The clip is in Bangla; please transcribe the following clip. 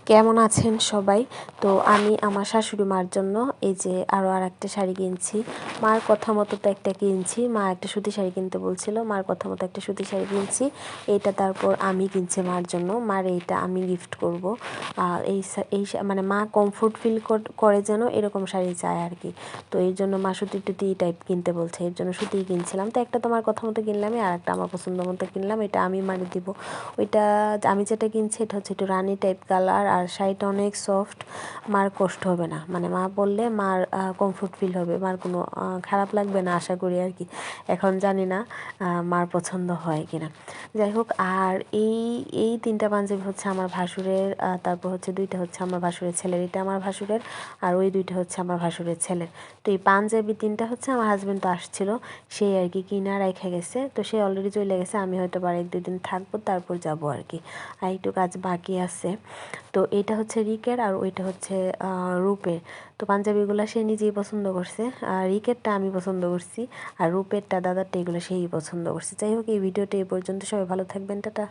কেমন আছেন সবাই? তো আমি আমার শাশুড়ি মার জন্য এই যে আরও আরেকটা শাড়ি কিনছি। মার কথা মতো তো একটা কিনছি, মা একটা সুতি শাড়ি কিনতে বলছিল, মার কথা মতো একটা সুতি শাড়ি কিনছি। এইটা তারপর আমি কিনছি মার জন্য, মার এইটা আমি গিফট করব। আর মানে মা কমফোর্ট ফিল করে যেন এরকম শাড়ি চায় আর কি। তো এই জন্য মা সুতি টুতি টাইপ কিনতে বলছে, এর জন্য সুতিই কিনছিলাম। তো একটা তোমার কথা মতো কিনলামই, আর একটা আমার পছন্দ মতো কিনলাম, এটা আমি মারে দিব। ওইটা আমি যেটা কিনছি এটা হচ্ছে একটু রানি টাইপ কালার, আর শাড়িটা অনেক সফট, মার কষ্ট হবে না, মানে মা বললে মার কমফোর্ট ফিল হবে, মার কোনো খারাপ লাগবে না আশা করি আর কি। এখন জানি না মার পছন্দ হয় কিনা। যাই হোক, আর এই এই তিনটা পাঞ্জাবি হচ্ছে আমার ভাসুরের, তারপর হচ্ছে দুইটা হচ্ছে আমার ভাসুরের ছেলের, এটা আমার ভাসুরের, আর ওই দুইটা হচ্ছে আমার ভাসুরের ছেলের। তো এই পাঞ্জাবি তিনটা হচ্ছে আমার হাজব্যান্ড তো আসছিল, সেই আর কি কিনা রেখে গেছে, তো সে অলরেডি চলে গেছে। আমি হয়তো বাড়ি 1-2 দিন থাকবো, তারপর যাব আর কি, আর একটু কাজ বাকি আছে। তো এটা হচ্ছে রিকের, আর ওইটা হচ্ছে রূপের। তো পাঞ্জাবিগুলো সে নিজেই পছন্দ করছে, আর রিকেরটা আমি পছন্দ করছি, আর রূপেরটা দাদারটা এগুলো সেই পছন্দ করছে। যাই হোক, এই ভিডিওটা এই পর্যন্ত, সবাই ভালো থাকবেন, টাটা।